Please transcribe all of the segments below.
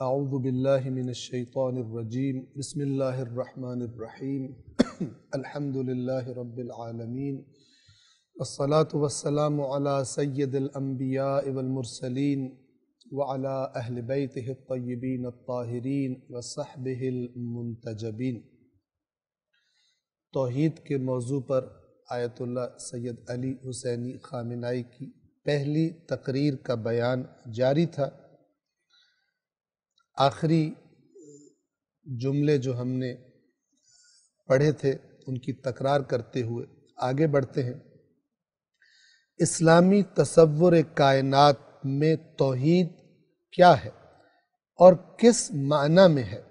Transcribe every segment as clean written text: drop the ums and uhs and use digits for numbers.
اعوذ باللہ من الشیطان الرجیم بسم اللہ الرحمن الرحیم الحمد للہ رب العالمین والصلاة والسلام علی سید الانبیاء والمرسلین وعلی اہل بیتہ الطیبین الطاہرین وصحبہ المنتجبین۔ توحید کے موضوع پر آیت اللہ سید علی حسینی خامنائی کی پہلی تقریر کا بیان جاری تھا۔ آخری جملے جو ہم نے پڑھے تھے ان کی تکرار کرتے ہوئے آگے بڑھتے ہیں۔ اسلامی تصور کائنات میں توحید کیا ہے اور کس معنی میں ہے،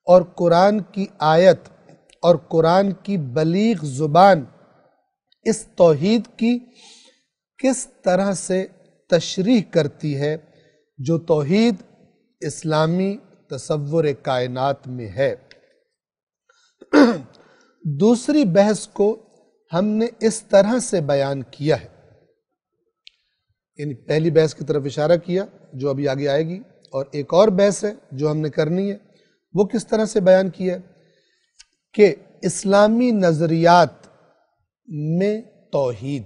اور قرآن کی آیت اور قرآن کی بلیغ زبان اس توحید کی کس طرح سے تشریح کرتی ہے جو توحید اسلامی تصور کائنات میں ہے۔ دوسری بحث کو ہم نے اس طرح سے بیان کیا ہے، یعنی پہلی بحث کی طرف اشارہ کیا جو ابھی آگے آئے گی، اور ایک اور بحث ہے جو ہم نے کرنی ہے، وہ کس طرح سے بیان کیا ہے کہ اسلامی نظریات میں توحید،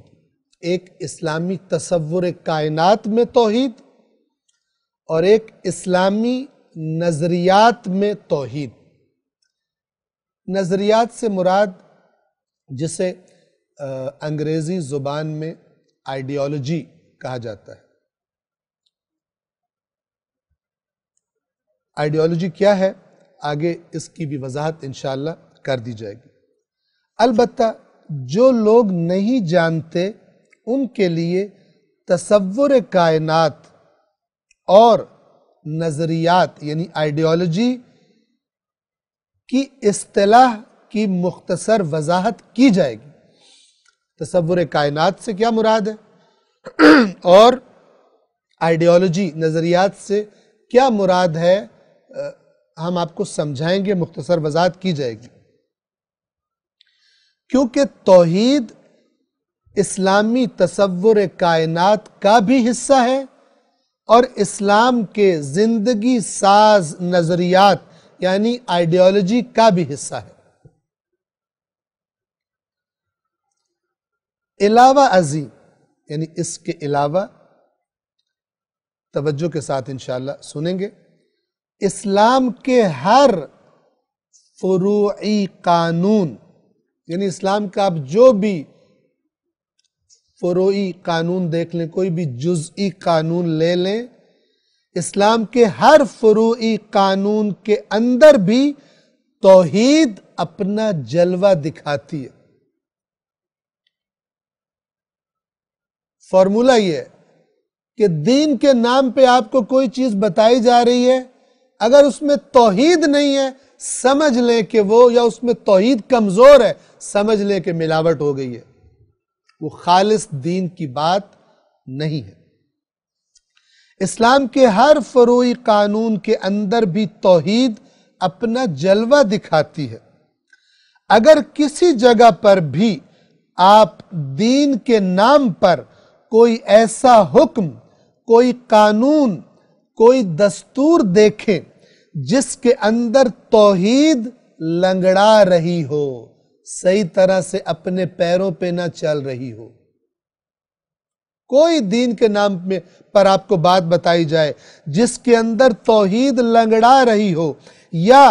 ایک اسلامی تصور کائنات میں توحید اور ایک اسلامی نظریات میں توحید۔ نظریات سے مراد جسے انگریزی زبان میں آئیڈیالوجی کہا جاتا ہے۔ آئیڈیالوجی کیا ہے آگے اس کی بھی وضاحت انشاءاللہ کر دی جائے گی۔ البتہ جو لوگ نہیں جانتے ان کے لیے تصور کائنات اور نظریات یعنی آئیڈیالوجی کی اصطلاح کی مختصر وضاحت کی جائے گی۔ تصور کائنات سے کیا مراد ہے اور آئیڈیالوجی نظریات سے کیا مراد ہے، ہم آپ کو سمجھائیں گے، مختصر وضاحت کی جائے گی۔ کیونکہ توحید اسلامی تصور کائنات کا بھی حصہ ہے اور اسلام کے زندگی ساز نظریات یعنی آئیڈیالوجی کا بھی حصہ ہے۔ علاوہ ازیں یعنی اس کے علاوہ، توجہ کے ساتھ انشاءاللہ سنیں گے، اسلام کے ہر فروعی قانون، یعنی اسلام کا آپ جو بھی فروعی قانون دیکھ لیں، کوئی بھی جزئی قانون لے لیں، اسلام کے ہر فروعی قانون کے اندر بھی توحید اپنا جلوہ دکھاتی ہے۔ فارمولہ یہ ہے کہ دین کے نام پہ آپ کو کوئی چیز بتائی جا رہی ہے، اگر اس میں توحید نہیں ہے سمجھ لیں کہ وہ، یا اس میں توحید کمزور ہے سمجھ لیں کہ ملاوٹ ہو گئی ہے، وہ خالص دین کی بات نہیں ہے۔ اسلام کے ہر فروعی قانون کے اندر بھی توحید اپنا جلوہ دکھاتی ہے۔ اگر کسی جگہ پر بھی آپ دین کے نام پر کوئی ایسا حکم، کوئی قانون، کوئی دستور دیکھیں جس کے اندر توحید لنگڑا رہی ہو، صحیح طرح سے اپنے پیروں پہ نہ چل رہی ہو، کوئی دین کے نام پر آپ کو بات بتائی جائے جس کے اندر توحید لنگڑا رہی ہو، یا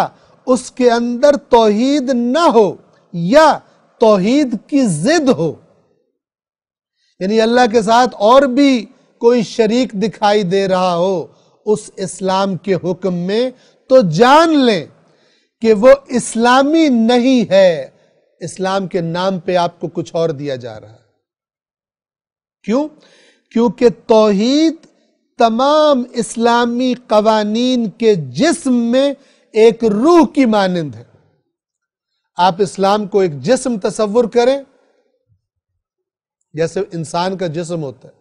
اس کے اندر توحید نہ ہو، یا توحید کی ضد ہو، یعنی اللہ کے ساتھ اور بھی کوئی شریک دکھائی دے رہا ہو اس اسلام کے حکم میں، تو جان لیں کہ وہ اسلامی نہیں ہے، اسلام کے نام پہ آپ کو کچھ اور دیا جا رہا ہے۔ کیوں؟ کیونکہ توحید تمام اسلامی قوانین کے جسم میں ایک روح کی مانند ہے۔ آپ اسلام کو ایک جسم تصور کریں، جیسے انسان کا جسم ہوتا ہے،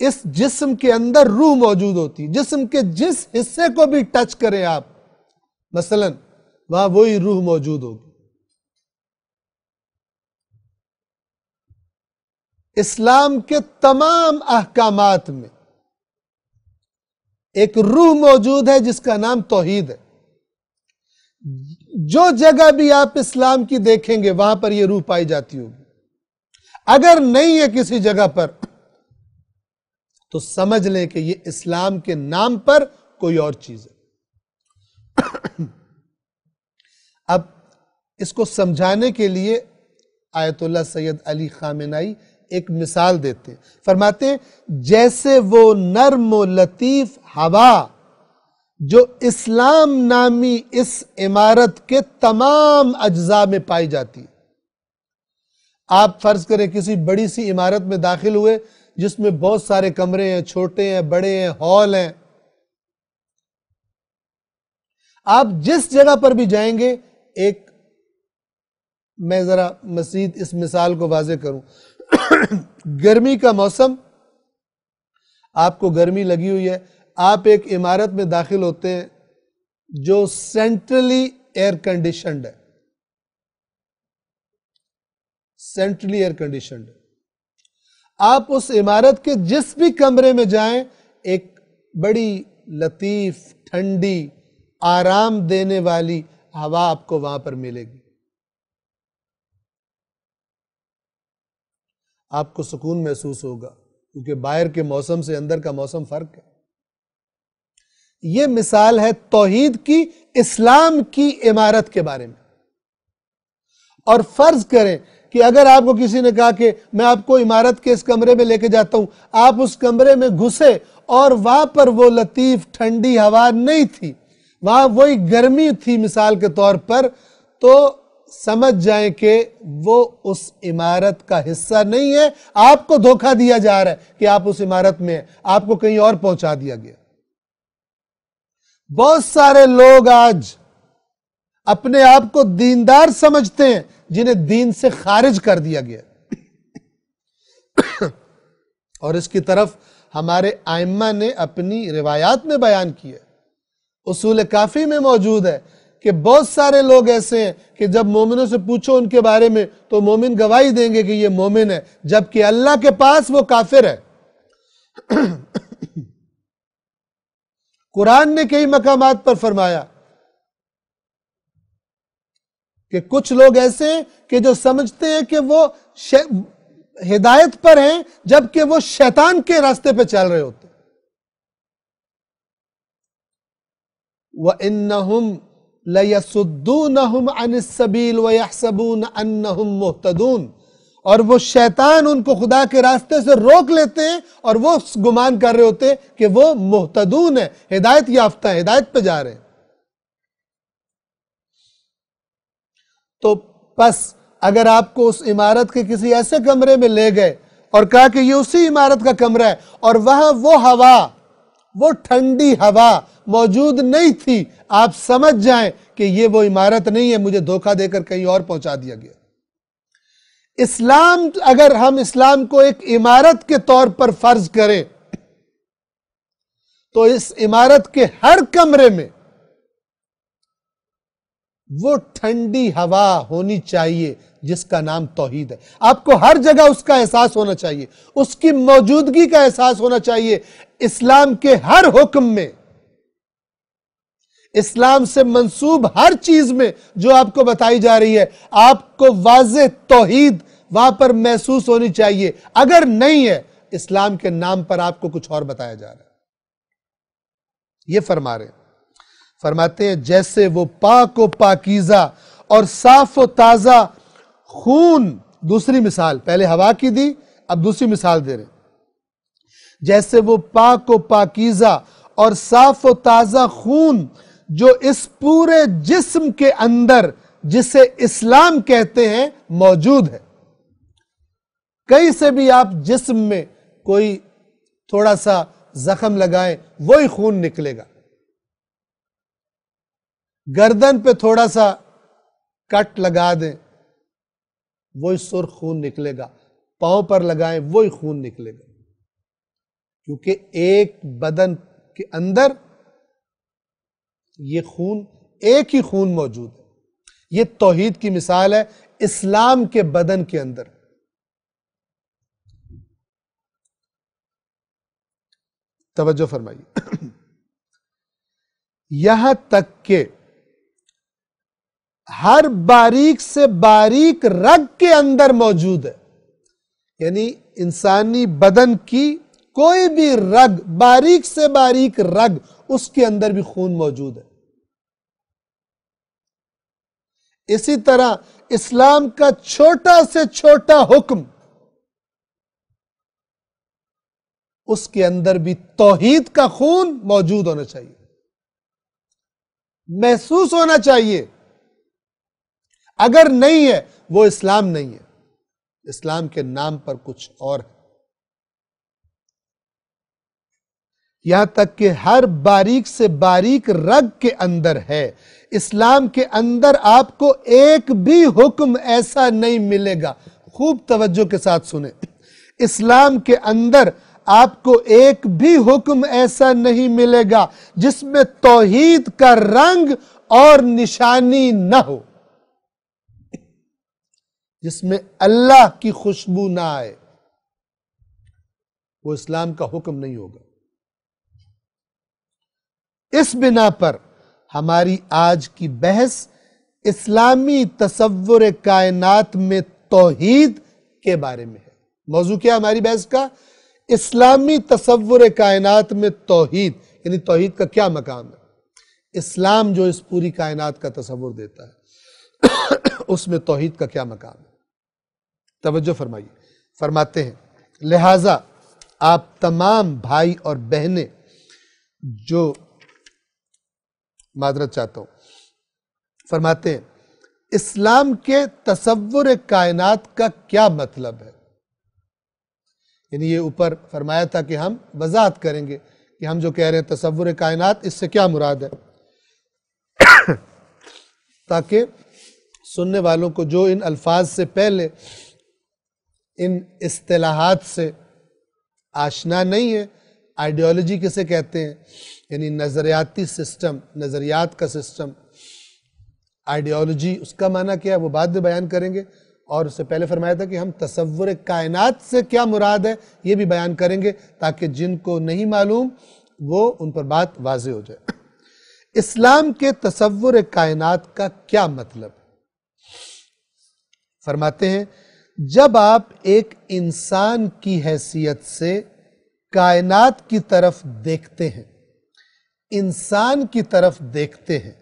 اس جسم کے اندر روح موجود ہوتی ہے، جسم کے جس حصے کو بھی ٹچ کریں آپ، مثلا وہاں وہی روح موجود ہوگی۔ اسلام کے تمام احکامات میں ایک روح موجود ہے جس کا نام توحید ہے. جو جگہ بھی آپ اسلام کی دیکھیں گے وہاں پر یہ روح پائی جاتی ہوگی. اگر نہیں ہے کسی جگہ پر تو سمجھ لیں کہ یہ اسلام کے نام پر کوئی اور چیز ہے. اب اس کو سمجھانے کے لیے آیت اللہ سید علی خامنائی ایک مثال دیتے ہیں. فرماتے ہیں جیسے وہ نرم و لطیف ہوا جو اسلام نامی اس عمارت کے تمام اجزاء میں پائی جاتی ہے. آپ فرض کریں کسی بڑی سی عمارت میں داخل ہوئے جس میں بہت سارے کمرے ہیں، چھوٹے ہیں، بڑے ہیں، ہال ہیں. آپ جس جگہ پر بھی جائیں گے، ایک میں ذرا مزید اس مثال کو واضح کروں. گرمی کا موسم، آپ کو گرمی لگی ہوئی ہے، آپ ایک عمارت میں داخل ہوتے ہیں جو سینٹرلی ایئر کنڈیشنڈ ہے. سینٹرلی ایئر کنڈیشنڈ ہے. آپ اس عمارت کے جس بھی کمرے میں جائیں ایک بڑی لطیف، ٹھنڈی، آرام دینے والی ہوا آپ کو وہاں پر ملے گی. آپ کو سکون محسوس ہوگا کیونکہ باہر کے موسم سے اندر کا موسم فرق ہے. یہ مثال ہے توحید کی، اسلام کی عمارت کے بارے میں. اور فرض کریں کہ اگر آپ کو کسی نے کہا کہ میں آپ کو عمارت کے اس کمرے میں لے کے جاتا ہوں، آپ اس کمرے میں گھسے اور وہاں پر وہ لطیف ٹھنڈی ہوا نہیں تھی، وہاں وہی گرمی تھی مثال کے طور پر، تو سمجھ جائیں کہ وہ اس عمارت کا حصہ نہیں ہے. آپ کو دھوکہ دیا جا رہا ہے کہ آپ اس عمارت میں ہیں، آپ کو کہیں اور پہنچا دیا گیا. بہت سارے لوگ آج اپنے آپ کو دیندار سمجھتے ہیں جنہیں دین سے خارج کر دیا گیا. اور اس کی طرف ہمارے ائمہ نے اپنی روایات میں بیان کیا. اصول کافی میں موجود ہے کہ بہت سارے لوگ ایسے ہیں کہ جب مومنوں سے پوچھو ان کے بارے میں تو مومن گواہی دیں گے کہ یہ مومن ہے، جبکہ اللہ کے پاس وہ کافر ہے. قرآن نے کئی مقامات پر فرمایا کہ کچھ لوگ ایسے ہیں کہ جو سمجھتے ہیں کہ وہ ہدایت پر ہیں جبکہ وہ شیطان کے راستے پہ چل رہے ہوتے. وَإِنَّهُمْ لَيَسُدُّونَهُمْ عَنِ السَّبِيلِ وَيَحْسَبُونَ أَنَّهُمْ مُهْتَدُونَ. اور وہ شیطان ان کو خدا کے راستے سے روک لیتے ہیں اور وہ گمان کر رہے ہوتے ہیں کہ وہ مہتدون ہیں، ہدایت یافتہ ہیں، ہدایت پہ جا رہے ہیں. تو پس اگر آپ کو اس عمارت کے کسی ایسے کمرے میں لے گئے اور کہا کہ یہ اسی عمارت کا کمرہ ہے اور وہاں وہ ہوا، وہ ٹھنڈی ہوا موجود نہیں تھی، آپ سمجھ جائیں کہ یہ وہ عمارت نہیں ہے، مجھے دھوکہ دے کر کہیں اور پہنچا دیا گیا. اسلام، اگر ہم اسلام کو ایک عمارت کے طور پر فرض کریں تو اس عمارت کے ہر کمرے میں وہ ٹھنڈی ہوا ہونی چاہیے جس کا نام توحید ہے. آپ کو ہر جگہ اس کا احساس ہونا چاہیے، اس کی موجودگی کا احساس ہونا چاہیے. اسلام کے ہر حکم میں، اسلام سے منسوب ہر چیز میں جو آپ کو بتائی جا رہی ہے، آپ کو واضح توحید وہاں پر محسوس ہونی چاہیے. اگر نہیں ہے، اسلام کے نام پر آپ کو کچھ اور بتایا جا رہا ہے. یہ فرما رہے ہیں، فرماتے ہیں جیسے وہ پاک و پاکیزہ اور صاف و تازہ خون. دوسری مثال، پہلے ہوا کی دی، اب دوسری مثال دے رہے ہیں. جیسے وہ پاک و پاکیزہ اور صاف و تازہ خون جو اس پورے جسم کے اندر جسے اسلام کہتے ہیں موجود ہے. کہیں سے بھی آپ جسم میں کوئی تھوڑا سا زخم لگائیں وہی خون نکلے گا. گردن پہ تھوڑا سا کٹ لگا دیں وہی سرخ خون نکلے گا. پاؤں پر لگائیں وہی خون نکلے گا. کیونکہ ایک بدن کے اندر یہ خون، ایک ہی خون موجود ہے. یہ توحید کی مثال ہے اسلام کے بدن کے اندر. توجہ فرمائیے. یہاں تک کہ ہر باریک سے باریک رگ کے اندر موجود ہے. یعنی انسانی بدن کی کوئی بھی رگ، باریک سے باریک رگ، اس کے اندر بھی خون موجود ہے. اسی طرح اسلام کا چھوٹا سے چھوٹا حکم، اس کے اندر بھی توحید کا خون موجود ہونا چاہیے، محسوس ہونا چاہیے. اگر نہیں ہے وہ اسلام نہیں ہے، اسلام کے نام پر کچھ اور ہے. یہاں تک کہ ہر باریک سے باریک رگ کے اندر ہے. اسلام کے اندر آپ کو ایک بھی حکم ایسا نہیں ملے گا. خوب توجہ کے ساتھ سنیں. اسلام کے اندر آپ کو ایک بھی حکم ایسا نہیں ملے گا جس میں توحید کا رنگ اور نشانی نہ ہو، جس میں اللہ کی خوشبو نہ آئے. وہ اسلام کا حکم نہیں ہوگا. اس بنا پر ہماری آج کی بحث اسلامی تصور کائنات میں توحید کے بارے میں ہے. موضوع کیا ہماری بحث کا؟ اسلامی تصور کائنات میں توحید، یعنی توحید کا کیا مقام ہے. اسلام جو اس پوری کائنات کا تصور دیتا ہے اس میں توحید کا کیا مقام ہے. توجہ فرمائیے. فرماتے ہیں لہٰذا آپ تمام بھائی اور بہنیں جو، معذرت چاہتا ہوں، فرماتے ہیں اسلام کے تصور کائنات کا کیا مطلب ہے. یعنی یہ اوپر فرمایا تھا کہ ہم وضاحت کریں گے کہ ہم جو کہہ رہے ہیں تصور کائنات، اس سے کیا مراد ہے، تاکہ سننے والوں کو جو ان الفاظ سے پہلے ان اصطلاحات سے آشنا نہیں ہے. آئیڈیالوجی کسے کہتے ہیں؟ یعنی نظریاتی سسٹم، نظریات کا سسٹم. آئیڈیالوجی اس کا معنی کیا ہے وہ بعد میں بیان کریں گے، اور اس سے پہلے فرمایا تھا کہ ہم تصور کائنات سے کیا مراد ہے یہ بھی بیان کریں گے تاکہ جن کو نہیں معلوم وہ ان پر بات واضح ہو جائے. اسلام کے تصور کائنات کا کیا مطلب؟ فرماتے ہیں جب آپ ایک انسان کی حیثیت سے کائنات کی طرف دیکھتے ہیں، انسان کی طرف دیکھتے ہیں،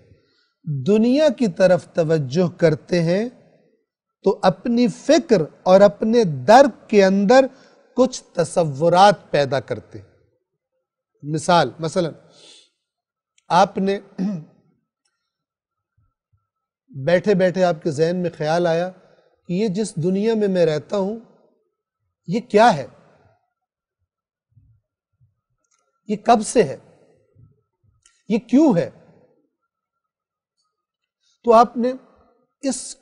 دنیا کی طرف توجہ کرتے ہیں، تو اپنی فکر اور اپنے درک کے اندر کچھ تصورات پیدا کرتے ہیں. مثلا آپ نے بیٹھے بیٹھے آپ کے ذہن میں خیال آیا کہ یہ جس دنیا میں میں رہتا ہوں یہ کیا ہے، یہ کب سے ہے، یہ کیوں ہے. تو آپ نے اس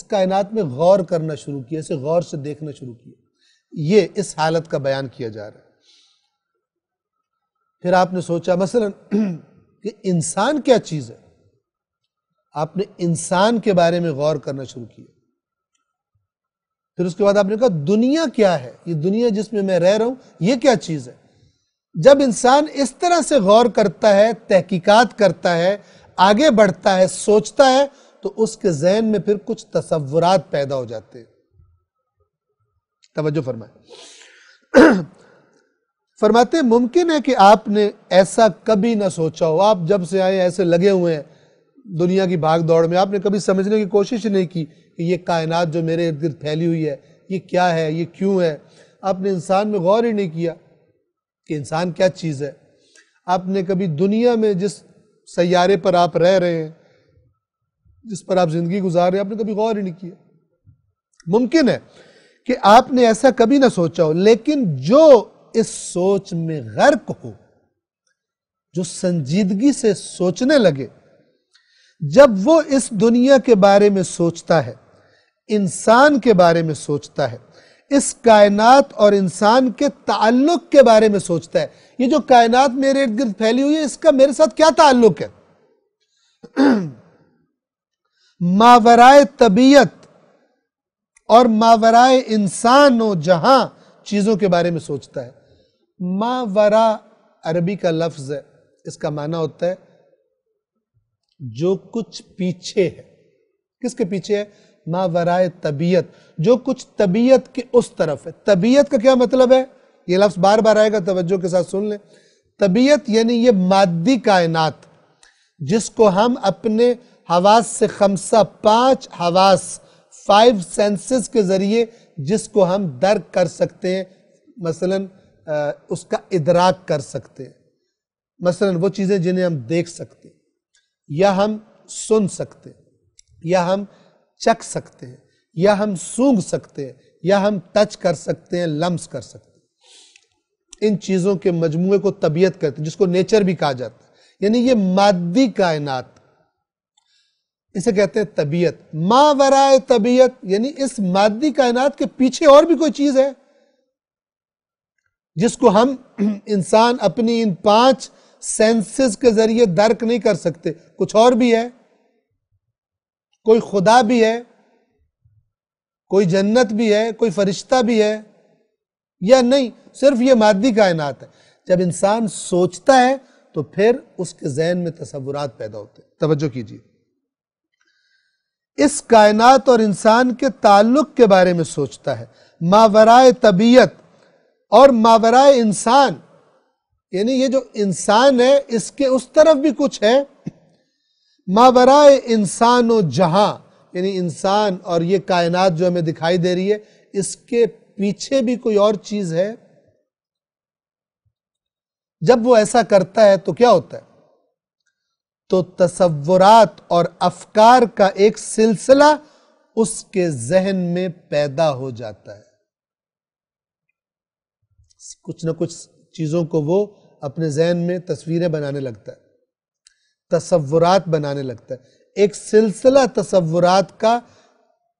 کائنات میں غور کرنا شروع کیا، اسے غور سے دیکھنا شروع کیا. یہ اس حالت کا بیان کیا جا رہا ہے. پھر آپ نے سوچا مثلا کہ انسان کیا چیز ہے، آپ نے انسان کے بارے میں غور کرنا شروع کیا. پھر اس کے بعد آپ نے کہا دنیا کیا ہے، یہ دنیا جس میں رہ رہا ہوں یہ کیا چیز ہے. جب انسان اس طرح سے غور کرتا ہے، تحقیقات کرتا ہے، آگے بڑھتا ہے، سوچتا ہے، تو اس کے ذہن میں پھر کچھ تصورات پیدا ہو جاتے ہیں. توجہ فرمائیں. فرماتے ہیں ممکن ہے کہ آپ نے ایسا کبھی نہ سوچا ہو، آپ جب سے آئے ایسے لگے ہوئے ہیں دنیا کی بھاگ دوڑ میں، آپ نے کبھی سمجھنے کی کوشش نہیں کی کہ یہ کائنات جو میرے ارد گرد پھیلی ہوئی ہے یہ کیا ہے، یہ کیوں ہے. آپ نے انسان میں غور ہی نہیں کیا کہ انسان کیا چیز ہے. آپ نے کبھی دنیا میں جس سیارے پر آپ رہ رہے ہیں، جس پر آپ زندگی گزار رہے ہیں، آپ نے کبھی غور ہی نہیں کیا. ممکن ہے کہ آپ نے ایسا کبھی نہ سوچا ہو، لیکن جو اس سوچ میں غرق ہو، جو سنجیدگی سے سوچنے لگے، جب وہ اس دنیا کے بارے میں سوچتا ہے، انسان کے بارے میں سوچتا ہے، اس کائنات اور انسان کے تعلق کے بارے میں سوچتا ہے، یہ جو کائنات میرے ارد گرد پھیلی ہوئی ہے اس کا میرے ساتھ کیا تعلق ہے، ماورائے طبیعت اور ماورائے انسان و جہاں چیزوں کے بارے میں سوچتا ہے. ماورا عربی کا لفظ ہے، اس کا معنی ہوتا ہے جو کچھ پیچھے ہے. کس کے پیچھے ہے؟ ما ورائے طبیعت، جو کچھ طبیعت کے اس طرف ہے. طبیعت کا کیا مطلب ہے؟ یہ لفظ بار بار آئے گا، توجہ کے ساتھ سن لیں. طبیعت یعنی یہ مادی کائنات جس کو ہم اپنے حواس سے خمسہ، 5 حواس، 5 سینسز کے ذریعے جس کو ہم درک کر سکتے ہیں، مثلا اس کا ادراک کر سکتے ہیں. مثلا وہ چیزیں جنہیں ہم دیکھ سکتے ہیں، یا ہم سن سکتے ہیں، یا ہم چکھ سکتے ہیں، یا ہم سونگھ سکتے ہیں، یا ہم ٹچ کر سکتے ہیں، لمس کر سکتے ہیں. ان چیزوں کے مجموعے کو طبیعت کہتے ہیں، جس کو نیچر بھی کہا جاتا ہے. یعنی یہ مادی کائنات، اسے کہتے ہیں طبیعت. ما ورائے طبیعت یعنی اس مادی کائنات کے پیچھے اور بھی کوئی چیز ہے جس کو ہم انسان اپنی ان 5 سینسز کے ذریعے درک نہیں کر سکتے. کچھ اور بھی ہے، کوئی خدا بھی ہے، کوئی جنت بھی ہے، کوئی فرشتہ بھی ہے، یا نہیں صرف یہ مادی کائنات ہے. جب انسان سوچتا ہے تو پھر اس کے ذہن میں تصورات پیدا ہوتے ہیں. توجہ کیجیے، اس کائنات اور انسان کے تعلق کے بارے میں سوچتا ہے. ماورائے طبیعت اور ماورائے انسان، یعنی یہ جو انسان ہے اس کے اس طرف بھی کچھ ہے. ماورائے انسان و جہاں، یعنی انسان اور یہ کائنات جو ہمیں دکھائی دے رہی ہے اس کے پیچھے بھی کوئی اور چیز ہے. جب وہ ایسا کرتا ہے تو کیا ہوتا ہے؟ تو تصورات اور افکار کا ایک سلسلہ اس کے ذہن میں پیدا ہو جاتا ہے. کچھ نہ کچھ چیزوں کو وہ اپنے ذہن میں تصویریں بنانے لگتا ہے، تصورات بنانے لگتا ہے. ایک سلسلہ تصورات کا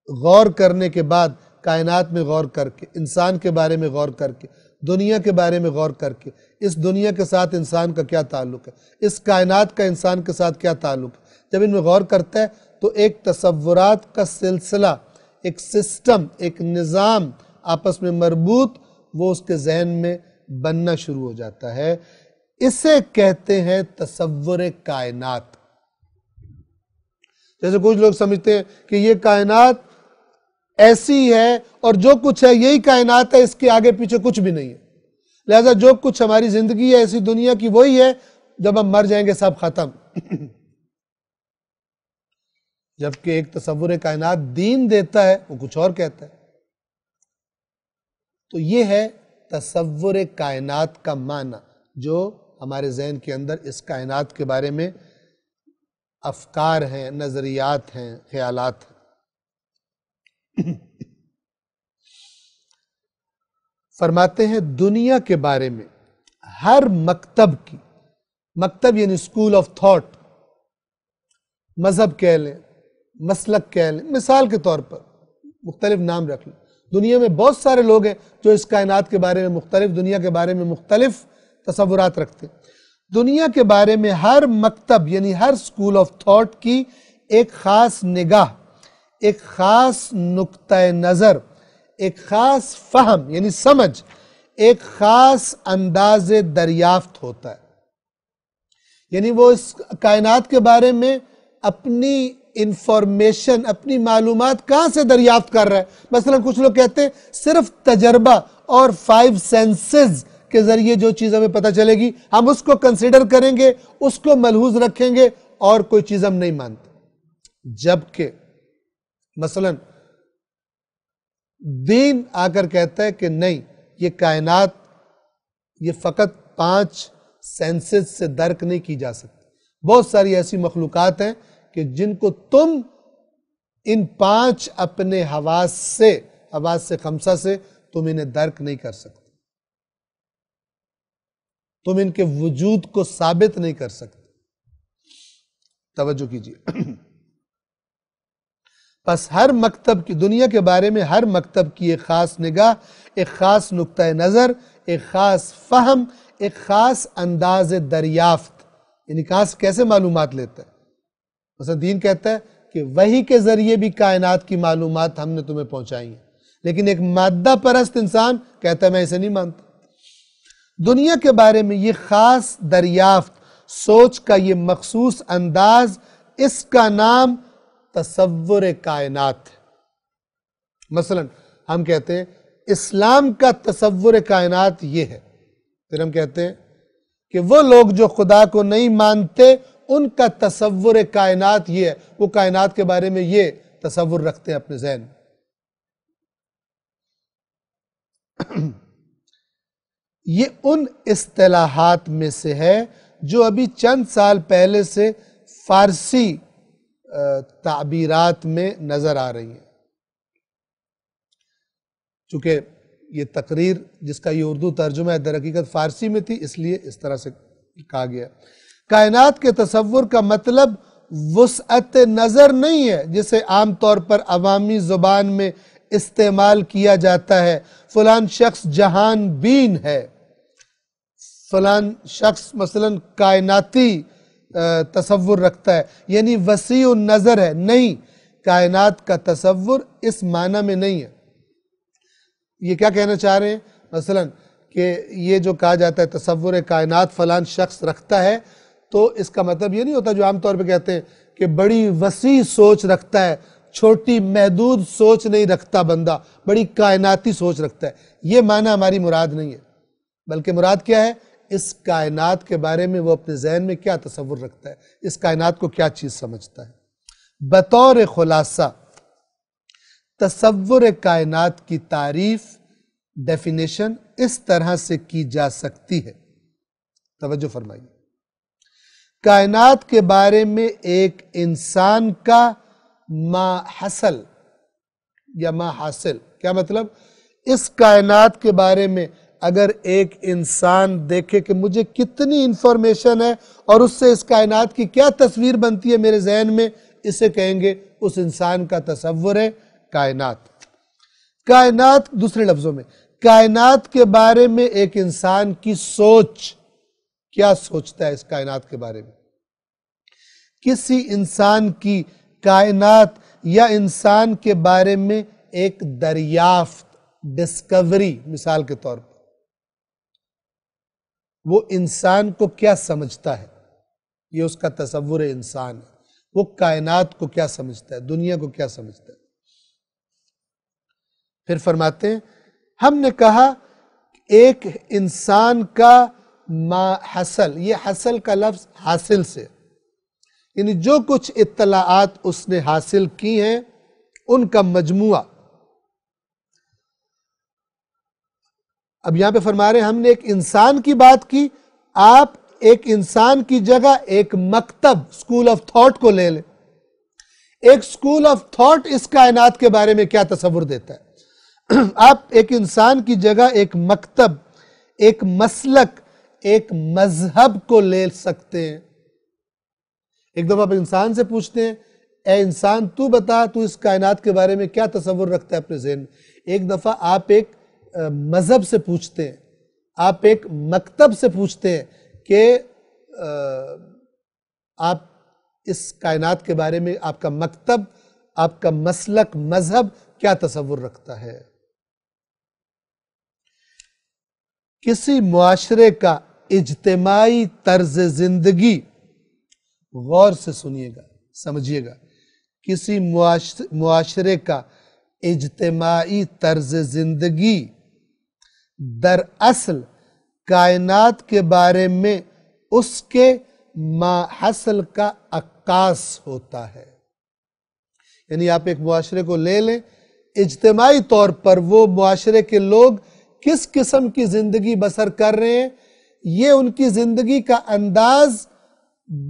غور کرنے کے بعد، کائنات میں غور کر کے، انسان کے بارے میں غور کر کے، دنیا کے بارے میں غور کر کے، اس دنیا کے ساتھ انسان کا کیا تعلق ہے، اس کائنات کا انسان کے ساتھ کیا تعلق ہے، جب ان میں غور کرتا ہے تو ایک تصورات کا سلسلہ، ایک سسٹم، ایک نظام آپس میں مربوط وہ اس کے ذہن میں بننا شروع ہو جاتا ہے. اسے کہتے ہیں تصور کائنات. جیسے کچھ لوگ سمجھتے ہیں کہ یہ کائنات ایسی ہے اور جو کچھ ہے یہی کائنات ہے، اس کے آگے پیچھے کچھ بھی نہیں ہے، لہذا جو کچھ ہماری زندگی ہے ایسی دنیا کی وہی ہے، جب ہم مر جائیں گے سب ختم. جبکہ ایک تصور کائنات دین دیتا ہے، وہ کچھ اور کہتا ہے. تو یہ ہے تصور کائنات کا معنی جو ہمارے ذہن کے اندر اس کائنات کے بارے میں افکار ہیں، نظریات ہیں، خیالات ہیں. فرماتے ہیں دنیا کے بارے میں ہر مکتب کی، مکتب یعنی اسکول آف تھاٹ، مذہب کہہ لیں، مسلک کہہ لیں، مثال کے طور پر مختلف نام رکھ لیں. دنیا میں بہت سارے لوگ ہیں جو اس کائنات کے بارے میں مختلف، دنیا کے بارے میں مختلف تصورات رکھتے ہیں. دنیا کے بارے میں ہر مکتب یعنی ہر اسکول آف تھاٹ کی ایک خاص نگاہ، ایک خاص نقطۂ نظر، ایک خاص فہم یعنی سمجھ، ایک خاص انداز دریافت ہوتا ہے. یعنی وہ اس کائنات کے بارے میں اپنی انفارمیشن، اپنی معلومات کہاں سے دریافت کر رہا ہے. مثلا کچھ لوگ کہتے ہیں صرف تجربہ اور 5 سینسز کے ذریعے جو چیز ہمیں پتہ چلے گی ہم اس کو کنسیڈر کریں گے، اس کو ملحوظ رکھیں گے، اور کوئی چیز ہم نہیں مانتے. جبکہ مثلا دین آ کر کہتا ہے کہ نہیں، یہ کائنات یہ فقط 5 سینسز سے درک نہیں کی جا سکتی. بہت ساری ایسی مخلوقات ہیں کہ جن کو تم ان 5 اپنے حواس سے خمسہ سے تم انہیں درک نہیں کر سکتے، تم ان کے وجود کو ثابت نہیں کر سکتے. توجہ کیجیے. پس ہر مکتب کی، دنیا کے بارے میں ہر مکتب کی ایک خاص نگاہ، ایک خاص نقطۂ نظر، ایک خاص فہم، ایک خاص انداز دریافت، یعنی کیسے معلومات لیتا ہے. مثلا دین کہتا ہے کہ وحی کے ذریعے بھی کائنات کی معلومات ہم نے تمہیں پہنچائی ہیں، لیکن ایک مادہ پرست انسان کہتا ہے میں اسے نہیں مانتا. دنیا کے بارے میں یہ خاص دریافت سوچ کا یہ مخصوص انداز، اس کا نام تصور کائنات ہے۔ مثلا ہم کہتے ہیں اسلام کا تصور کائنات یہ ہے، پھر ہم کہتے ہیں کہ وہ لوگ جو خدا کو نہیں مانتے ان کا تصور کائنات یہ ہے، وہ کائنات کے بارے میں یہ تصور رکھتے ہیں اپنے ذہن میں۔ یہ ان اصطلاحات میں سے ہے جو ابھی چند سال پہلے سے فارسی تعبیرات میں نظر آ رہی ہیں۔ چونکہ یہ تقریر جس کا یہ اردو ترجمہ ہے در حقیقت فارسی میں تھی، اس لیے اس طرح سے کہا گیا۔ کائنات کے تصور کا مطلب وسعت نظر نہیں ہے جسے عام طور پر عوامی زبان میں استعمال کیا جاتا ہے، فلان شخص جہان بین ہے، فلان شخص مثلا کائناتی تصور رکھتا ہے، یعنی وسیع النظر ہے۔ نہیں، کائنات کا تصور اس معنی میں نہیں ہے۔ یہ کیا کہنا چاہ رہے ہیں؟ مثلا کہ یہ جو کہا جاتا ہے تصور کائنات فلان شخص رکھتا ہے، تو اس کا مطلب یہ نہیں ہوتا جو عام طور پہ کہتے ہیں کہ بڑی وسیع سوچ رکھتا ہے، چھوٹی محدود سوچ نہیں رکھتا بندہ، بڑی کائناتی سوچ رکھتا ہے۔ یہ معنی ہماری مراد نہیں ہے، بلکہ مراد کیا ہے؟ اس کائنات کے بارے میں وہ اپنے ذہن میں کیا تصور رکھتا ہے، اس کائنات کو کیا چیز سمجھتا ہے۔ بطور خلاصہ تصور کائنات کی تعریف، ڈیفینیشن اس طرح سے کی جا سکتی ہے، توجہ فرمائیے۔ کائنات کے بارے میں ایک انسان کا ما حصل یا ما حاصل، کیا مطلب؟ اس کائنات کے بارے میں اگر ایک انسان دیکھے کہ مجھے کتنی انفارمیشن ہے اور اس سے اس کائنات کی کیا تصویر بنتی ہے میرے ذہن میں، اسے کہیں گے اس انسان کا تصور ہے کائنات۔ کائنات، دوسرے لفظوں میں کائنات کے بارے میں ایک انسان کی سوچ، کیا سوچتا ہے اس کائنات کے بارے میں؟ کسی انسان کی کائنات یا انسان کے بارے میں ایک دریافت، ڈسکوری، مثال کے طور پر وہ انسان کو کیا سمجھتا ہے، یہ اس کا تصور انسان ہے۔ وہ کائنات کو کیا سمجھتا ہے، دنیا کو کیا سمجھتا ہے۔ پھر فرماتے ہیں ہم نے کہا ایک انسان کا ما حصل، یہ حصل کا لفظ حاصل سے، یعنی جو کچھ اطلاعات اس نے حاصل کی ہیں ان کا مجموعہ۔ اب یہاں پہ فرما رہے ہیں ہم نے ایک انسان کی بات کی، آپ ایک انسان کی جگہ ایک مکتب، اسکول آف تھاٹ کو لے لیں۔ ایک اسکول آف تھاٹ اس کائنات کے بارے میں کیا تصور دیتا ہے؟ آپ ایک انسان کی جگہ ایک مکتب، ایک مسلک، ایک مذہب کو لے سکتے ہیں۔ ایک دفعہ آپ انسان سے پوچھتے ہیں اے انسان تو بتا تو اس کائنات کے بارے میں کیا تصور رکھتا ہے اپنے ذہن میں۔ ایک دفعہ آپ ایک مذہب سے پوچھتے ہیں، آپ ایک مکتب سے پوچھتے ہیں کہ آپ اس کائنات کے بارے میں آپ کا مکتب، آپ کا مسلک، مذہب کیا تصور رکھتا ہے۔ کسی معاشرے کا اجتماعی طرز زندگی، غور سے سنیے گا، سمجھیے گا، کسی معاشرے کا اجتماعی طرز زندگی دراصل کائنات کے بارے میں اس کے ما حصل کا عکاس ہوتا ہے۔ یعنی آپ ایک معاشرے کو لے لیں، اجتماعی طور پر وہ معاشرے کے لوگ کس قسم کی زندگی بسر کر رہے ہیں، یہ ان کی زندگی کا انداز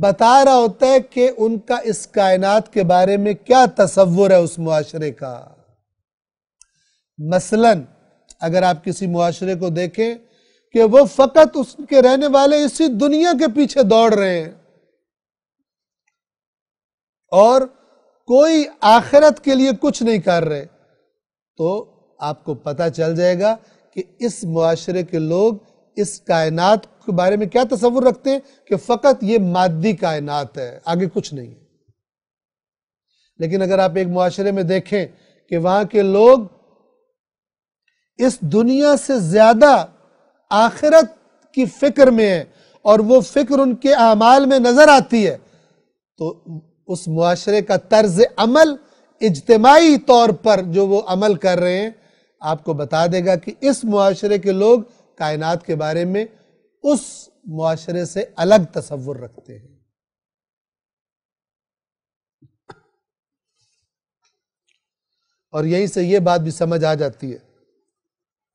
بتا رہا ہوتا ہے کہ ان کا اس کائنات کے بارے میں کیا تصور ہے اس معاشرے کا۔ مثلا اگر آپ کسی معاشرے کو دیکھیں کہ وہ فقط اس کے رہنے والے اسی دنیا کے پیچھے دوڑ رہے ہیں اور کوئی آخرت کے لیے کچھ نہیں کر رہے، تو آپ کو پتہ چل جائے گا کہ اس معاشرے کے لوگ اس کائنات کے بارے میں کیا تصور رکھتے ہیں کہ فقط یہ مادی کائنات ہے، آگے کچھ نہیں ہے۔ لیکن اگر آپ ایک معاشرے میں دیکھیں کہ وہاں کے لوگ اس دنیا سے زیادہ آخرت کی فکر میں ہیں اور وہ فکر ان کے اعمال میں نظر آتی ہے تو اس معاشرے کا طرز عمل اجتماعی طور پر جو وہ عمل کر رہے ہیں آپ کو بتا دے گا کہ اس معاشرے کے لوگ کائنات کے بارے میں اس معاشرے سے الگ تصور رکھتے ہیں۔ اور یہیں سے یہ بات بھی سمجھ آ جاتی ہے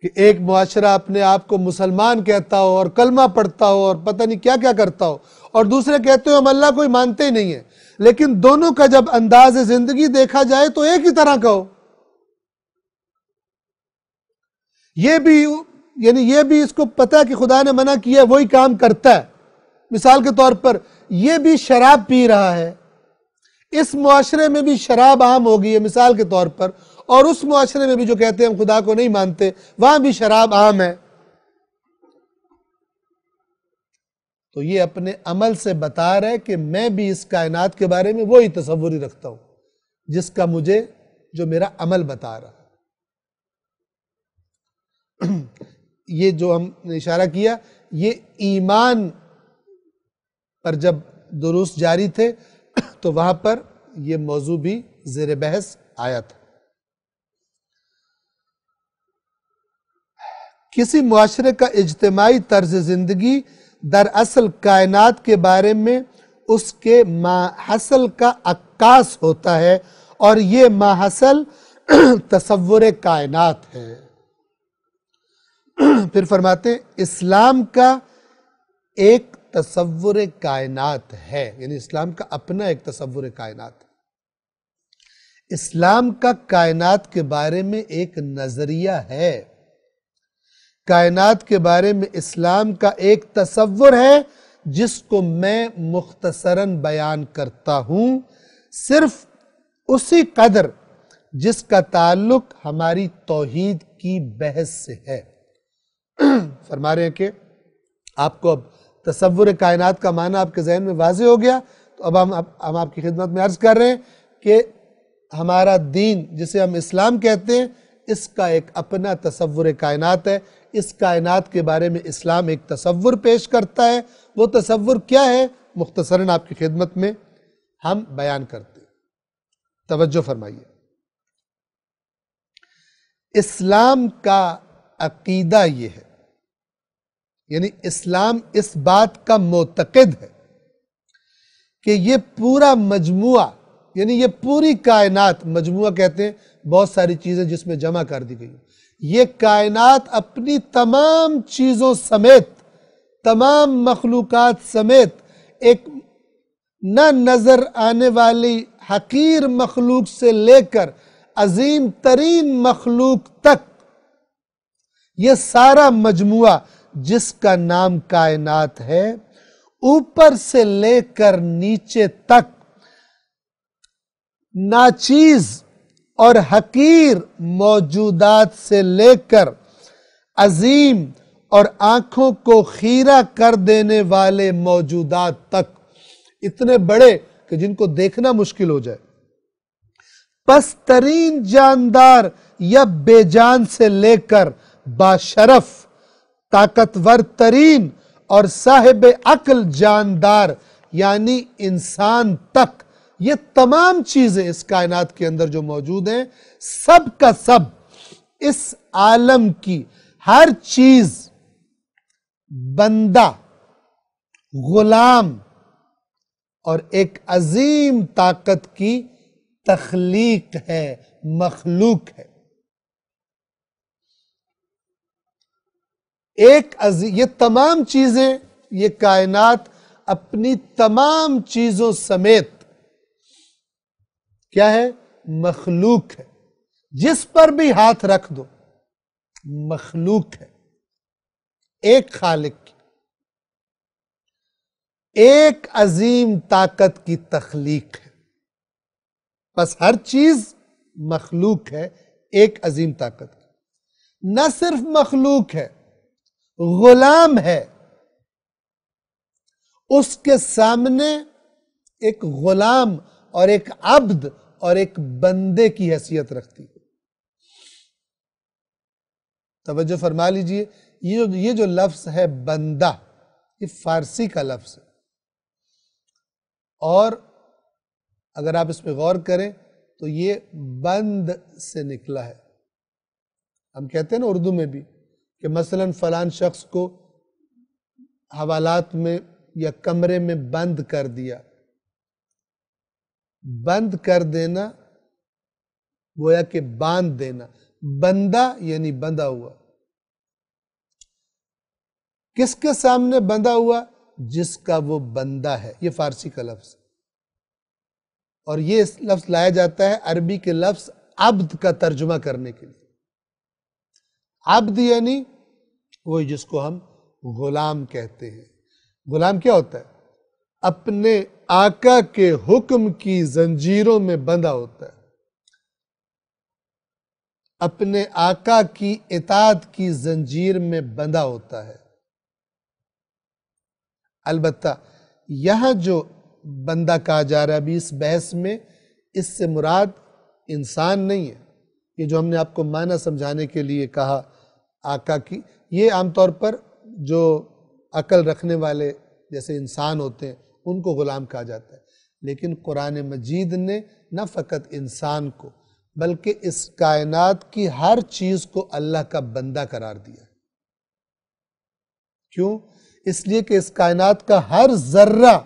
کہ ایک معاشرہ اپنے آپ کو مسلمان کہتا ہو اور کلمہ پڑھتا ہو اور پتہ نہیں کیا کیا کرتا ہو، اور دوسرے کہتے ہو ہم اللہ کو ہی مانتے ہی نہیں ہیں، لیکن دونوں کا جب انداز زندگی دیکھا جائے تو ایک ہی طرح کا ہو۔ یہ بھی اس کو پتہ ہے کہ خدا نے منع کیا ہے، وہی کام کرتا ہے۔ مثال کے طور پر یہ بھی شراب پی رہا ہے، اس معاشرے میں بھی شراب عام ہو گئی ہے مثال کے طور پر، اور اس معاشرے میں بھی جو کہتے ہیں ہم خدا کو نہیں مانتے وہاں بھی شراب عام ہے۔ تو یہ اپنے عمل سے بتا رہے کہ میں بھی اس کائنات کے بارے میں وہی تصور ہی رکھتا ہوں جس کا مجھے جو میرا عمل بتا رہا ہے۔ یہ جو ہم نے اشارہ کیا یہ ایمان پر جب دروس جاری تھے تو وہاں پر یہ موضوع بھی زیر بحث آیا تھا۔ کسی معاشرے کا اجتماعی طرز زندگی دراصل کائنات کے بارے میں اس کے ماحصل کا عکاس ہوتا ہے، اور یہ ماحصل تصور کائنات ہے۔ پھر فرماتے ہیں اسلام کا ایک تصور کائنات ہے، یعنی اسلام کا اپنا ایک تصور کائنات ہے۔ اسلام کا کائنات کے بارے میں ایک نظریہ ہے، کائنات کے بارے میں اسلام کا ایک تصور ہے جس کو میں مختصراً بیان کرتا ہوں، صرف اسی قدر جس کا تعلق ہماری توحید کی بحث سے ہے۔ فرما رہے ہیں کہ آپ کو اب تصور کائنات کا معنی آپ کے ذہن میں واضح ہو گیا، تو اب ہم آپ کی خدمت میں عرض کر رہے ہیں کہ ہمارا دین جسے ہم اسلام کہتے ہیں اس کا ایک اپنا تصور کائنات ہے۔ اس کائنات کے بارے میں اسلام ایک تصور پیش کرتا ہے، وہ تصور کیا ہے مختصراً آپ کی خدمت میں ہم بیان کرتے ہیں۔ توجہ فرمائیے، اسلام کا عقیدہ یہ ہے، یعنی اسلام اس بات کا معتقد ہے کہ یہ پورا مجموعہ، یعنی یہ پوری کائنات، مجموعہ کہتے ہیں بہت ساری چیزیں جس میں جمع کر دی گئی، یہ کائنات اپنی تمام چیزوں سمیت، تمام مخلوقات سمیت، ایک نہ نظر آنے والی حقیر مخلوق سے لے کر عظیم ترین مخلوق تک، یہ سارا مجموعہ جس کا نام کائنات ہے، اوپر سے لے کر نیچے تک ناچیز اور حقیر موجودات سے لے کر عظیم اور آنکھوں کو خیرہ کر دینے والے موجودات تک، اتنے بڑے کہ جن کو دیکھنا مشکل ہو جائے، پست ترین جاندار یا بے جان سے لے کر باشرف، طاقتور ترین اور صاحب عقل جاندار یعنی انسان تک، یہ تمام چیزیں اس کائنات کے اندر جو موجود ہیں، سب کا سب اس عالم کی ہر چیز بندہ، غلام اور ایک عظیم طاقت کی تخلیق ہے، مخلوق ہے۔ یہ تمام چیزیں، یہ کائنات اپنی تمام چیزوں سمیت کیا ہے؟ مخلوق ہے، جس پر بھی ہاتھ رکھ دو مخلوق ہے، ایک خالق کی، ایک عظیم طاقت کی تخلیق ہے۔ بس ہر چیز مخلوق ہے ایک عظیم طاقت کی، نہ صرف مخلوق ہے، غلام ہے، اس کے سامنے ایک غلام اور ایک عبد اور ایک بندے کی حیثیت رکھتی ہے۔ توجہ فرما لیجئے، یہ جو لفظ ہے بندہ، یہ فارسی کا لفظ ہے، اور اگر آپ اس پہ غور کریں تو یہ بند سے نکلا ہے۔ ہم کہتے ہیں نا اردو میں بھی کہ مثلا فلان شخص کو حوالات میں یا کمرے میں بند کر دیا۔ بند کر دینا گویا کہ باندھ دینا، بندہ یعنی بندھا ہوا۔ کس کے سامنے بندھا ہوا؟ جس کا وہ بندہ ہے۔ یہ فارسی کا لفظ، اور یہ لفظ لایا جاتا ہے عربی کے لفظ عبد کا ترجمہ کرنے کے لیے۔ عبد یعنی وہی جس کو ہم غلام کہتے ہیں۔ غلام کیا ہوتا ہے؟ اپنے آقا کے حکم کی زنجیروں میں بندھا ہوتا ہے، اپنے آقا کی اطاعت کی زنجیر میں بندھا ہوتا ہے۔ البتہ یہاں جو بندہ کہا جا رہا ہے ابھی اس بحث میں، اس سے مراد انسان نہیں ہے۔ یہ جو ہم نے آپ کو معنی سمجھانے کے لیے کہا آقا کی، یہ عام طور پر جو عقل رکھنے والے جیسے انسان ہوتے ہیں ان کو غلام کہا جاتا ہے، لیکن قرآن مجید نے نہ فقط انسان کو بلکہ اس کائنات کی ہر چیز کو اللہ کا بندہ قرار دیا۔ کیوں؟ اس لیے کہ اس کائنات کا ہر ذرہ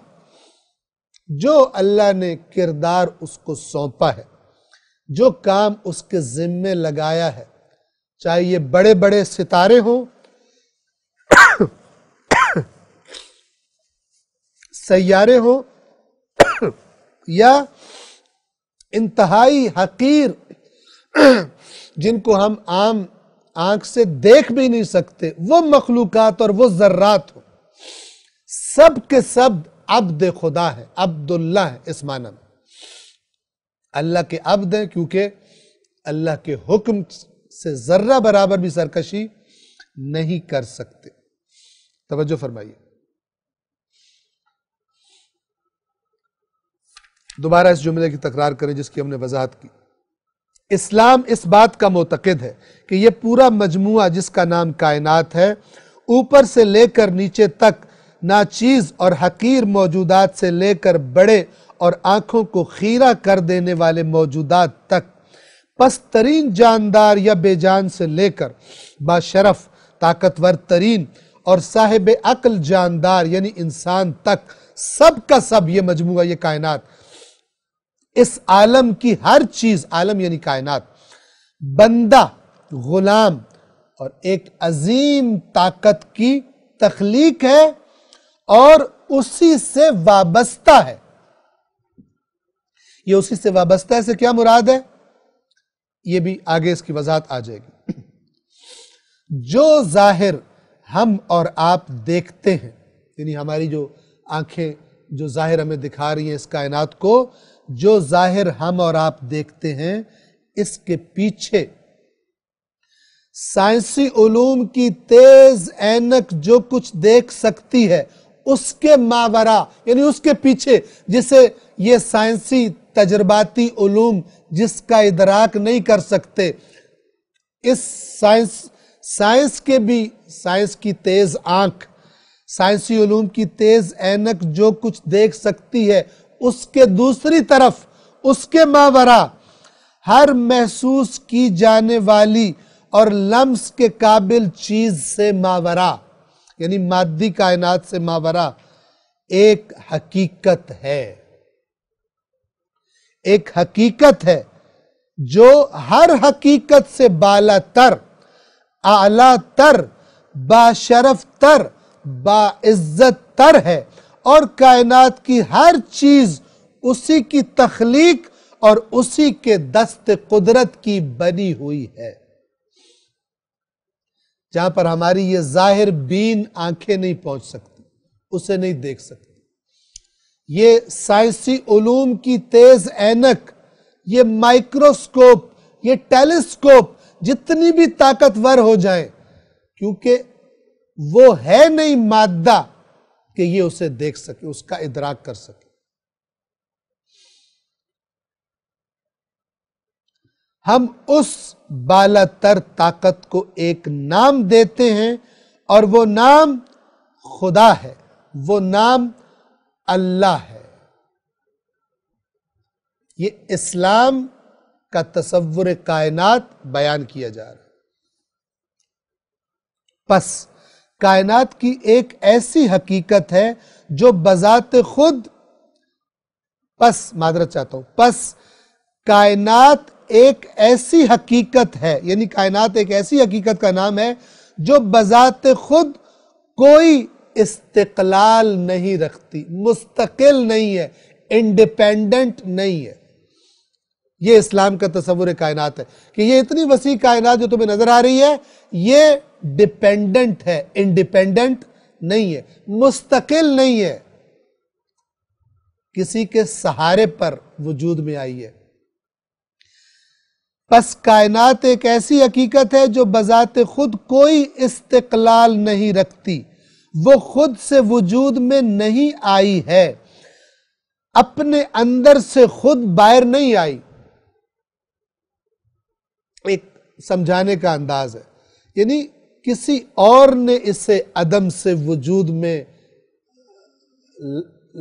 جو اللہ نے کردار اس کو سونپا ہے، جو کام اس کے ذمے لگایا ہے، چاہے یہ بڑے بڑے ستارے ہوں، سیارے ہوں، یا انتہائی حقیر جن کو ہم عام آنکھ سے دیکھ بھی نہیں سکتے وہ مخلوقات اور وہ ذرات ہوں، سب کے سب عبد خدا ہے، عبداللہ ہے۔ اس معنی میں اللہ کے عبد ہیں، کیونکہ اللہ کے حکم سے ذرہ برابر بھی سرکشی نہیں کر سکتے۔ توجہ فرمائیے، دوبارہ اس جملے کی تکرار کریں جس کی ہم نے وضاحت کی۔ اسلام اس بات کا معتقد ہے کہ یہ پورا مجموعہ جس کا نام کائنات ہے، اوپر سے لے کر نیچے تک، ناچیز اور حقیر موجودات سے لے کر بڑے اور آنکھوں کو خیرہ کر دینے والے موجودات تک، پسترین جاندار یا بے جان سے لے کر باشرف، طاقتور ترین اور صاحب عقل جاندار یعنی انسان تک، سب کا سب یہ مجموعہ، یہ کائنات، اس عالم کی ہر چیز، عالم یعنی کائنات، بندہ، غلام اور ایک عظیم طاقت کی تخلیق ہے اور اسی سے وابستہ ہے۔ یہ اسی سے وابستہ ہے سے کیا مراد ہے؟ یہ بھی آگے اس کی وضاحت آ جائے گی۔ جو ظاہر ہم اور آپ دیکھتے ہیں، یعنی ہماری جو آنکھیں جو ظاہر ہمیں دکھا رہی ہیں اس کائنات کو، جو ظاہر ہم اور آپ دیکھتے ہیں، اس کے پیچھے سائنسی علوم کی تیز اینک جو کچھ دیکھ سکتی ہے، اس کے ماورا یعنی اس کے پیچھے، جسے یہ سائنسی تجرباتی علوم جس کا ادراک نہیں کر سکتے، اس سائنس کے بھی، سائنس کی تیز آنکھ، سائنسی علوم کی تیز اینک جو کچھ دیکھ سکتی ہے، اس کے دوسری طرف، اس کے ماورا، ہر محسوس کی جانے والی اور لمس کے قابل چیز سے ماورا، یعنی مادی کائنات سے ماورا، ایک حقیقت ہے۔ ایک حقیقت ہے جو ہر حقیقت سے بالا تر، اعلیٰ تر، باشرف تر، باعزت تر ہے، اور کائنات کی ہر چیز اسی کی تخلیق اور اسی کے دست قدرت کی بنی ہوئی ہے۔ جہاں پر ہماری یہ ظاہر بین آنکھیں نہیں پہنچ سکتی، اسے نہیں دیکھ سکتی، یہ سائنسی علوم کی تیز اینک، یہ مائکروسکوپ، یہ ٹیلیسکوپ جتنی بھی طاقتور ہو جائیں، کیونکہ وہ ہے نہیں مادہ کہ یہ اسے دیکھ سکے، اس کا ادراک کر سکے۔ ہم اس بالا تر طاقت کو ایک نام دیتے ہیں اور وہ نام خدا ہے۔ وہ نام اللہ ہے۔ یہ اسلام کا تصور کائنات بیان کیا جا رہا ہے۔ پس کائنات کی ایک ایسی حقیقت ہے جو بذات خود پس کائنات ایک ایسی حقیقت ہے، یعنی کائنات ایک ایسی حقیقت کا نام ہے جو بذات خود کوئی استقلال نہیں رکھتی، مستقل نہیں ہے، انڈیپینڈنٹ نہیں ہے۔ یہ اسلام کا تصور کائنات ہے کہ یہ اتنی وسیع کائنات جو تمہیں نظر آ رہی ہے یہ ڈیپینڈنٹ ہے، انڈیپینڈنٹ نہیں ہے، مستقل نہیں ہے، کسی کے سہارے پر وجود میں آئی ہے۔ پس کائنات ایک ایسی حقیقت ہے جو بذات خود کوئی استقلال نہیں رکھتی، وہ خود سے وجود میں نہیں آئی ہے، اپنے اندر سے خود باہر نہیں آئی۔ ایک سمجھانے کا انداز ہے، یعنی کسی اور نے اسے عدم سے وجود میں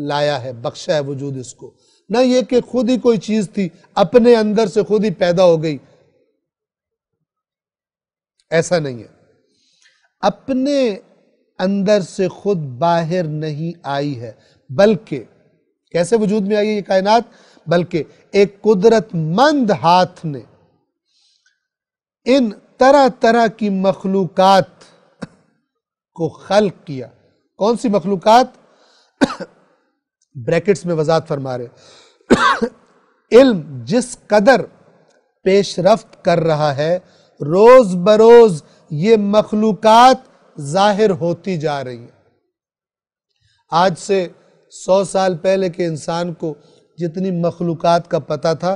لایا ہے، بخشا ہے وجود اس کو، نہ یہ کہ خود ہی کوئی چیز تھی اپنے اندر سے خود ہی پیدا ہو گئی، ایسا نہیں ہے۔ اپنے اندر سے خود باہر نہیں آئی ہے، بلکہ کیسے وجود میں آئی ہے یہ کائنات؟ بلکہ ایک قدرت مند ہاتھ نے ان طرح طرح کی مخلوقات کو خلق کیا۔ کون سی مخلوقات؟ بریکٹس میں وضاحت فرما رہے، علم جس قدر پیش رفت کر رہا ہے روز بروز یہ مخلوقات ظاہر ہوتی جا رہی ہیں۔ آج سے 100 سال پہلے کے انسان کو جتنی مخلوقات کا پتہ تھا،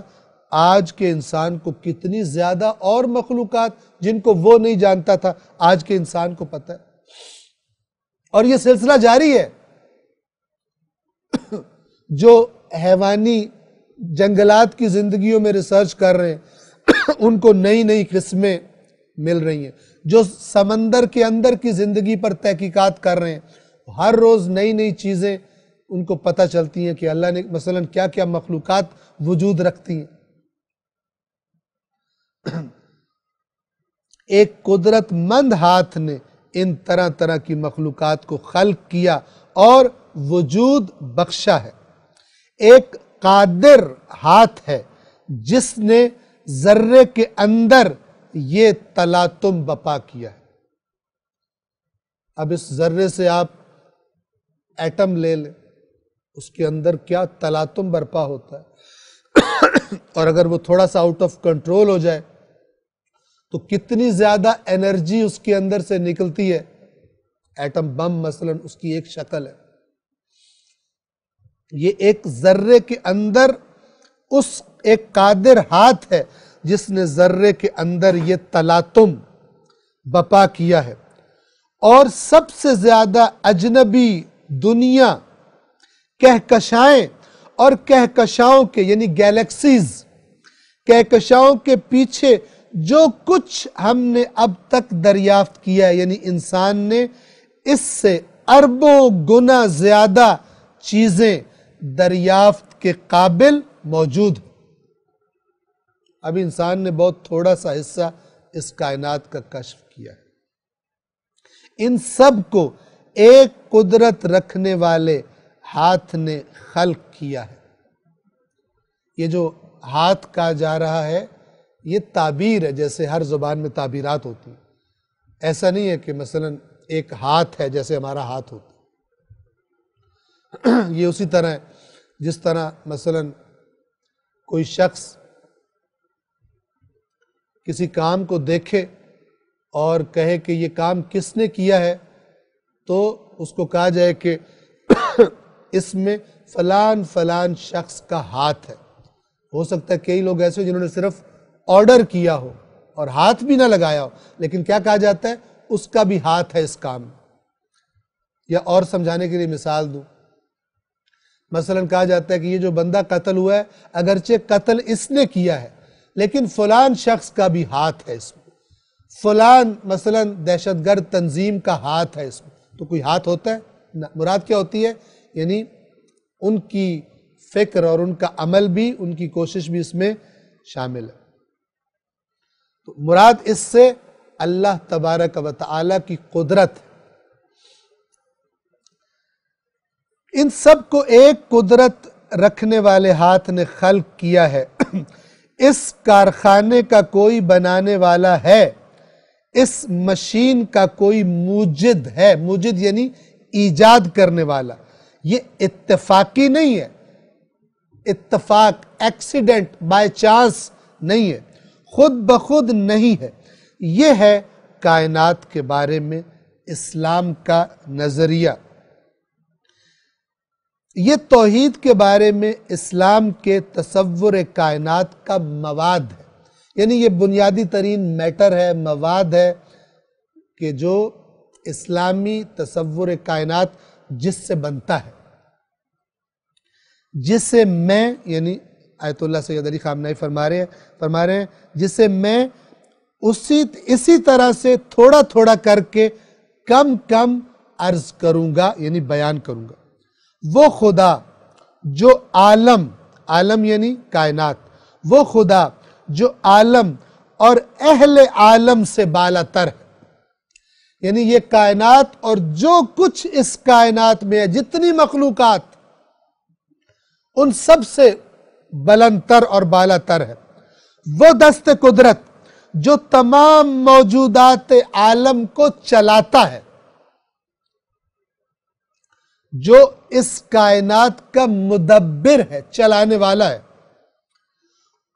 آج کے انسان کو کتنی زیادہ اور مخلوقات جن کو وہ نہیں جانتا تھا آج کے انسان کو پتہ ہے، اور یہ سلسلہ جاری ہے۔ جو حیوانی جنگلات کی زندگیوں میں ریسرچ کر رہے ہیں ان کو نئی نئی قسمیں مل رہی ہیں، جو سمندر کے اندر کی زندگی پر تحقیقات کر رہے ہیں ہر روز نئی نئی چیزیں ان کو پتہ چلتی ہیں کہ اللہ نے مثلا کیا کیا مخلوقات وجود رکھتی ہیں۔ ایک قدرت مند ہاتھ نے ان طرح طرح کی مخلوقات کو خلق کیا اور وجود بخشا ہے۔ ایک قادر ہاتھ ہے جس نے ذرے کے اندر یہ تلاطم بپا کیا ہے۔ اب اس ذرے سے آپ ایٹم لے لیں، اس کے اندر کیا تلاطم برپا ہوتا ہے، اور اگر وہ تھوڑا سا آؤٹ آف کنٹرول ہو جائے تو کتنی زیادہ انرجی اس کے اندر سے نکلتی ہے۔ ایٹم بم مثلا اس کی ایک شکل ہے۔ یہ ایک ذرے کے اندر اس ایک قادر ہاتھ ہے جس نے ذرے کے اندر یہ تلاطم بپا کیا ہے، اور سب سے زیادہ اجنبی دنیا کہکشائیں اور کہکشاؤں کے یعنی گیلیکسیز، کہکشاؤں کے پیچھے جو کچھ ہم نے اب تک دریافت کیا ہے، یعنی انسان نے اس سے اربوں گنا زیادہ چیزیں دریافت کے قابل موجود ہیں۔ اب انسان نے بہت تھوڑا سا حصہ اس کائنات کا کشف کیا ہے۔ ان سب کو ایک قدرت رکھنے والے ہاتھ نے خلق کیا ہے۔ یہ جو ہاتھ کہا جا رہا ہے یہ تعبیر ہے، جیسے ہر زبان میں تعبیرات ہوتی ہیں۔ ایسا نہیں ہے کہ مثلا ایک ہاتھ ہے جیسے ہمارا ہاتھ ہوتا ہے۔ یہ اسی طرح ہے جس طرح مثلا کوئی شخص کسی کام کو دیکھے اور کہے کہ یہ کام کس نے کیا ہے، تو اس کو کہا جائے کہ اس میں فلان فلان شخص کا ہاتھ ہے۔ ہو سکتا ہے کئی لوگ ایسے ہو جنہوں نے صرف آرڈر کیا ہو اور ہاتھ بھی نہ لگایا ہو، لیکن کیا کہا جاتا ہے اس کا بھی ہاتھ ہے اس کام میں۔ یا اور سمجھانے کے لیے مثال دوں، مثلا کہا جاتا ہے کہ یہ جو بندہ قتل ہوا ہے اگرچہ قتل اس نے کیا ہے لیکن فلان شخص کا بھی ہاتھ ہے اس میں، فلان مثلا دہشت گرد تنظیم کا ہاتھ ہے اس میں۔ تو کوئی ہاتھ ہوتا ہے؟ مراد کیا ہوتی ہے؟ یعنی ان کی فکر اور ان کا عمل بھی، ان کی کوشش بھی اس میں شامل ہے۔ تو مراد اس سے اللہ تبارک و تعالی کی قدرت۔ ان سب کو ایک قدرت رکھنے والے ہاتھ نے خلق کیا ہے۔ اس کارخانے کا کوئی بنانے والا ہے، اس مشین کا کوئی موجد ہے۔ موجد یعنی ایجاد کرنے والا۔ یہ اتفاقی نہیں ہے، اتفاق، ایکسیڈنٹ، بائی چانس نہیں ہے، خود بخود نہیں ہے۔ یہ ہے کائنات کے بارے میں اسلام کا نظریہ۔ یہ توحید کے بارے میں اسلام کے تصور کائنات کا مواد ہے، یعنی یہ بنیادی ترین میٹر ہے، مواد ہے کہ جو اسلامی تصور کائنات جس سے بنتا ہے، جسے میں یعنی آیت اللہ سید علی خامنہئی فرما رہے ہیں جسے میں اسی طرح سے تھوڑا تھوڑا کر کے کم کم عرض کروں گا، یعنی بیان کروں گا۔ وہ خدا جو عالم یعنی کائنات، وہ خدا جو عالم اور اہل عالم سے بالا تر ہے، یعنی یہ کائنات اور جو کچھ اس کائنات میں ہے، جتنی مخلوقات، ان سب سے بلند تر اور بالا تر ہے۔ وہ دست قدرت جو تمام موجودات عالم کو چلاتا ہے، جو اس کائنات کا مدبر ہے، چلانے والا ہے،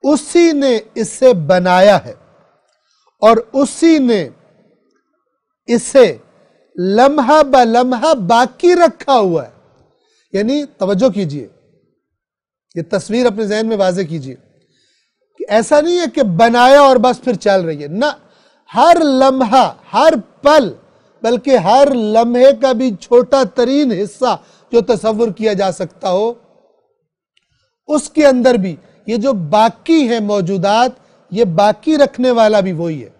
اسی نے اسے بنایا ہے اور اسی نے اسے لمحہ بلمحہ باقی رکھا ہوا ہے۔ یعنی توجہ کیجئے، یہ تصویر اپنے ذہن میں واضح کیجئے کہ ایسا نہیں ہے کہ بنایا اور بس پھر چل رہی ہے، نہ، ہر لمحہ، ہر پل، بلکہ ہر لمحے کا بھی چھوٹا ترین حصہ جو تصور کیا جا سکتا ہو، اس کے اندر بھی یہ جو باقی ہے موجودات، یہ باقی رکھنے والا بھی وہی ہے۔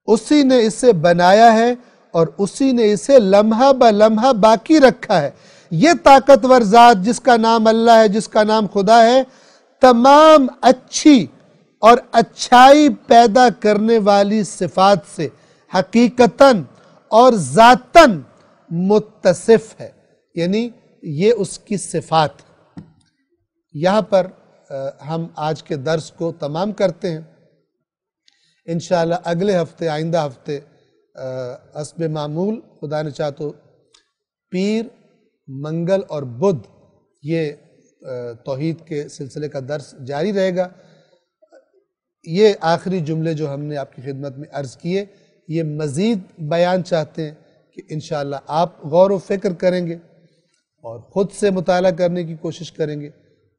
اسی نے اسے بنایا ہے اور اسی نے اسے لمحہ بلمحہ باقی رکھا ہے۔ یہ طاقتور ذات جس کا نام اللہ ہے، جس کا نام خدا ہے، تمام اچھی اور اچھائی پیدا کرنے والی صفات سے حقیقتاً اور ذاتاً متصف ہے، یعنی یہ اس کی صفات۔ یہاں پر ہم آج کے درس کو تمام کرتے ہیں۔ انشاءاللہ اگلے ہفتے، آئندہ ہفتے حسب معمول خدا نے چاہا تو پیر، منگل اور بدھ یہ توحید کے سلسلے کا درس جاری رہے گا۔ یہ آخری جملے جو ہم نے آپ کی خدمت میں عرض کیے، یہ مزید بیان چاہتے ہیں کہ انشاءاللہ آپ غور و فکر کریں گے اور خود سے مطالعہ کرنے کی کوشش کریں گے،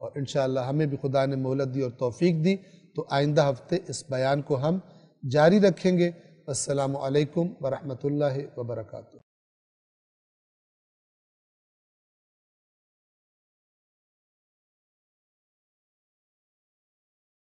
اور انشاءاللہ ہمیں بھی خدا نے مہلت دی اور توفیق دی تو آئندہ ہفتے اس بیان کو ہم جاری رکھیں گے۔ السلام علیکم ورحمۃ اللہ وبرکاتہ۔